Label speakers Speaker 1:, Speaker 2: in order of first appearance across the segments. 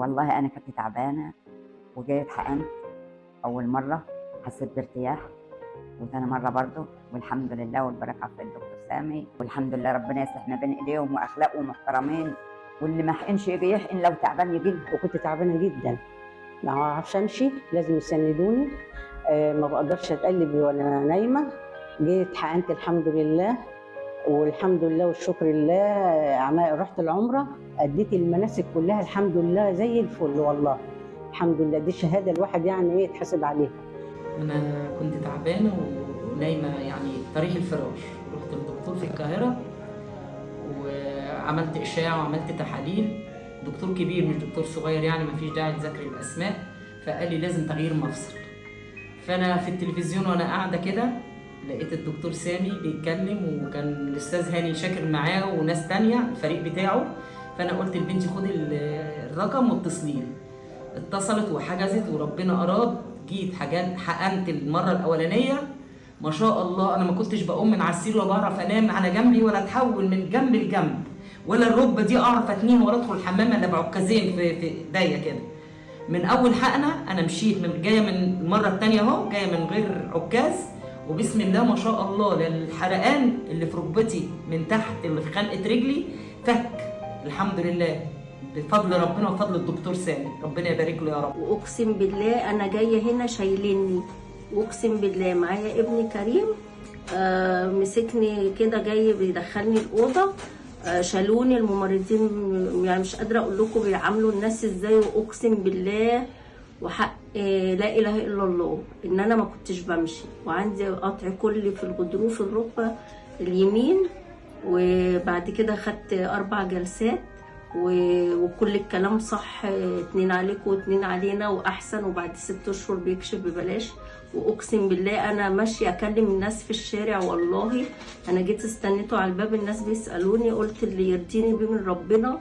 Speaker 1: والله أنا كنت تعبانة وجيت حقنت. أول مرة حسيت بارتياح، وثاني مرة برضه، والحمد لله والبركة في الدكتور سامي، والحمد لله ربنا يصلح ما بين إيديهم وأخلاقهم محترمين، واللي ما حقنش يجي يحقن، لو تعبان يجي.
Speaker 2: وكنت تعبانة جدا، ما اعرفش امشي، لازم يسندوني. ما بقدرش اتقلب وانا نايمة. جيت حقنت الحمد لله، والحمد لله والشكر لله. رحت العمرة، أديت المناسك كلها الحمد لله زي الفل والله. الحمد لله، دي شهادة الواحد يعني ايه يتحسب عليها.
Speaker 3: أنا كنت تعبانة ونايمة يعني طريح الفراش، رحت للدكتور في القاهرة وعملت إشاعة وعملت تحاليل. دكتور كبير مش دكتور صغير، يعني مفيش داعي لذكر الأسماء. فقال لي لازم تغيير مفصل. فأنا في التلفزيون وأنا قاعدة كده لقيت الدكتور سامي بيتكلم، وكان الأستاذ هاني شاكر معاه وناس تانية الفريق بتاعه. فأنا قلت لبنتي خدي الرقم واتصلي. اتصلت وحجزت، وربنا أراد جيت حقنت المرة الأولانية. ما شاء الله أنا ما كنتش بقوم من على السرير ولا بعرف أنام على جنبي ولا أتحول من جنب لجنب، ولا الركبة دي أعرف أتنيها ولا أدخل الحمام إلا بعكازين في إيديا كده. من أول حقنة أنا مشيت جاية من المرة التانية أهو، جاية من غير عكاز، وبسم الله ما شاء الله للحرقان اللي في ركبتي من تحت اللي في خنقة رجلي فك الحمد لله، بفضل ربنا وفضل الدكتور سامي، ربنا يبارك له يا رب.
Speaker 4: واقسم بالله انا جايه هنا شايليني، واقسم بالله معايا ابني كريم مسكني كده جاي بيدخلني الاوضه. شالوني الممرضين، يعني مش قادره اقول لكم بيعاملوا الناس ازاي. واقسم بالله وحق لا اله الا الله ان انا ما كنتش بمشي، وعندي قطع كلي في الغضروف الركبه اليمين. وبعد كده خدت 4 جلسات وكل الكلام صح، 2 عليكم و2 علينا واحسن، وبعد 6 اشهر بيكشف ببلاش. واقسم بالله انا ماشيه اكلم الناس في الشارع، والله انا جيت استنيته على الباب، الناس بيسالوني، قلت اللي يرضيني بيه من ربنا.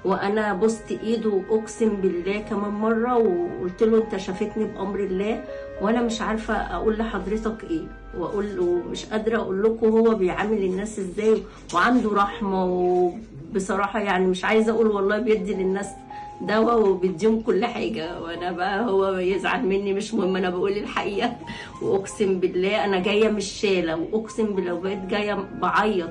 Speaker 4: وانا بوست ايده اقسم بالله كمان مره، وقلت له انت شافتني بامر الله، وانا مش عارفه اقول لحضرتك ايه، واقول له مش قادره اقول لكم هو بيعامل الناس ازاي، وعنده رحمه. وبصراحه يعني مش عايزه اقول والله بيدي للناس دواء وبيديهم كل حاجه، وانا بقى هو يزعل مني مش مهم، انا بقول الحقيقه. واقسم بالله انا جايه مش شاله، واقسم بالله بقيت جايه بعيط.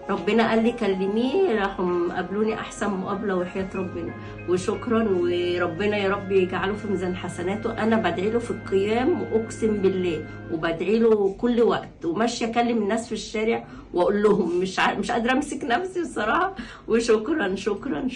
Speaker 4: ربنا قال لي كلميه، راحوا قابلوني احسن مقابله وحياه ربنا. وشكرا، وربنا يا رب يجعله في ميزان حسناته. انا بدعي له في القيام واقسم بالله، وبدعي له كل وقت، وماشيه اكلم الناس في الشارع واقول لهم مش قادره امسك نفسي الصراحه. وشكرا شكرا.